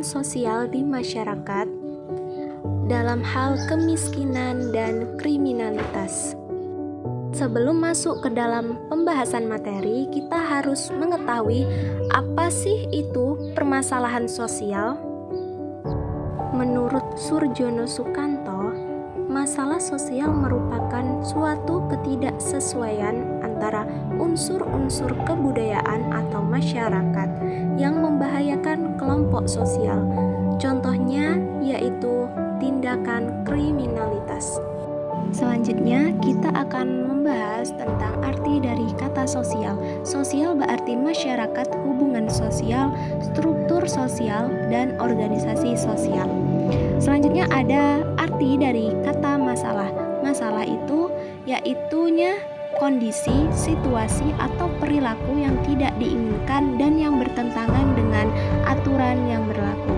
sosial di masyarakat dalam hal kemiskinan dan kriminalitas. Sebelum masuk ke dalam pembahasan materi, kita harus mengetahui apa sih itu permasalahan sosial. Menurut Surjono Sukanto, masalah sosial merupakan suatu ketidaksesuaian antara unsur-unsur kebudayaan atau masyarakat yang membahayakan kelompok sosial. Contohnya yaitu tindakan kriminalitas. Selanjutnya, kita akan membahas tentang arti dari kata sosial. Sosial berarti masyarakat, hubungan sosial, struktur sosial, dan organisasi sosial. Selanjutnya ada arti dari kata masalah. Masalah itu yaitunya kondisi, situasi, atau perilaku yang tidak diinginkan dan yang bertentangan dengan aturan yang berlaku.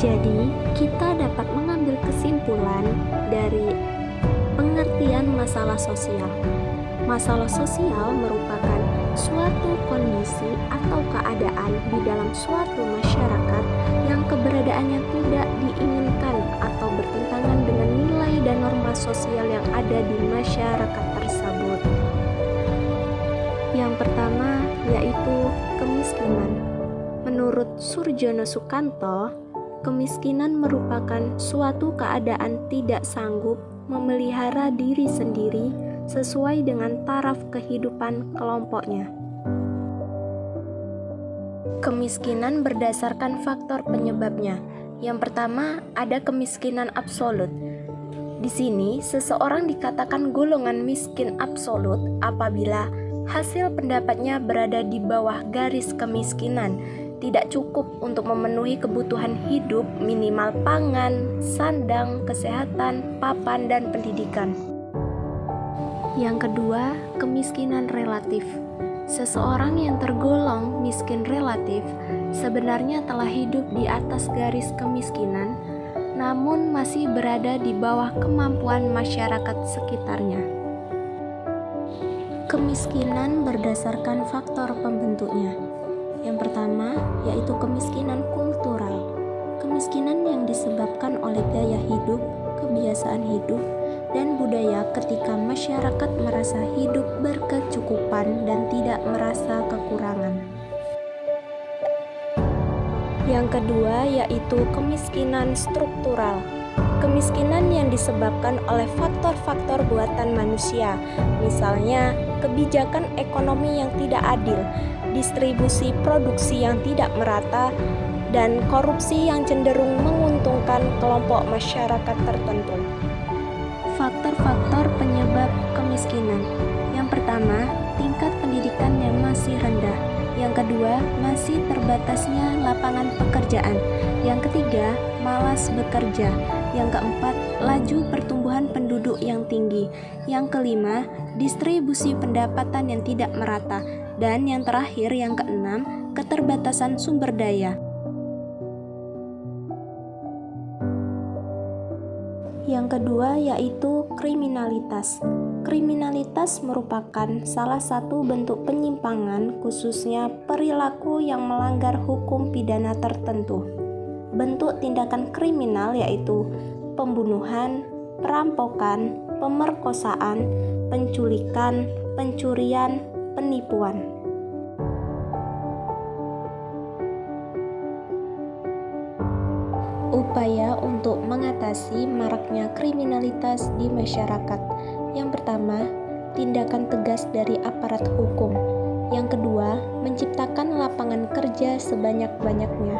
Jadi, kita dapat mengambil kesimpulan dari pengertian masalah sosial. Masalah sosial merupakan suatu kondisi atau keadaan di dalam suatu masyarakat yang keberadaannya tidak diinginkan atau bertentangan dengan nilai dan norma sosial yang ada di masyarakat tersebut. Yang pertama yaitu kemiskinan. Menurut Surjono Sukanto, kemiskinan merupakan suatu keadaan tidak sanggup memelihara diri sendiri sesuai dengan taraf kehidupan kelompoknya. Kemiskinan berdasarkan faktor penyebabnya. Yang pertama, ada kemiskinan absolut. Di sini, seseorang dikatakan golongan miskin absolut apabila hasil pendapatnya berada di bawah garis kemiskinan, tidak cukup untuk memenuhi kebutuhan hidup minimal pangan, sandang, kesehatan, papan, dan pendidikan. Yang kedua, kemiskinan relatif. Seseorang yang tergolong miskin relatif sebenarnya telah hidup di atas garis kemiskinan, namun masih berada di bawah kemampuan masyarakat sekitarnya. Kemiskinan berdasarkan faktor pembentuknya. Yang pertama, yaitu kemiskinan kultural. Kemiskinan yang disebabkan oleh gaya hidup, kebiasaan hidup, dan budaya ketika masyarakat merasa hidup berkecukupan dan tidak merasa kekurangan. Yang kedua, yaitu kemiskinan struktural. Kemiskinan yang disebabkan oleh faktor-faktor buatan manusia, misalnya kebijakan ekonomi yang tidak adil, distribusi produksi yang tidak merata, dan korupsi yang cenderung menguntungkan kelompok masyarakat tertentu. Faktor-faktor penyebab kemiskinan. Yang pertama, tingkat pendidikan yang masih rendah. Yang kedua, masih terbatasnya lapangan pekerjaan. Yang ketiga, malas bekerja. Yang keempat, laju pertumbuhan penduduk yang tinggi. Yang kelima, distribusi pendapatan yang tidak merata. Dan yang terakhir, yang keenam, keterbatasan sumber daya. Yang kedua yaitu kriminalitas. Kriminalitas merupakan salah satu bentuk penyimpangan, khususnya perilaku yang melanggar hukum pidana tertentu. Bentuk tindakan kriminal yaitu pembunuhan, perampokan, pemerkosaan, penculikan, pencurian, penipuan. Upaya untuk mengatasi maraknya kriminalitas di masyarakat. Yang pertama, tindakan tegas dari aparat hukum. Yang kedua, menciptakan lapangan kerja sebanyak-banyaknya.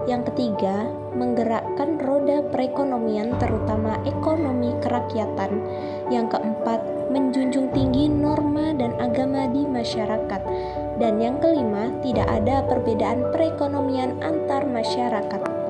Yang ketiga, menggerakkan roda perekonomian terutama ekonomi kerakyatan. Yang keempat, menjunjung tinggi norma dan agama di masyarakat. Dan yang kelima, tidak ada perbedaan perekonomian antar masyarakat.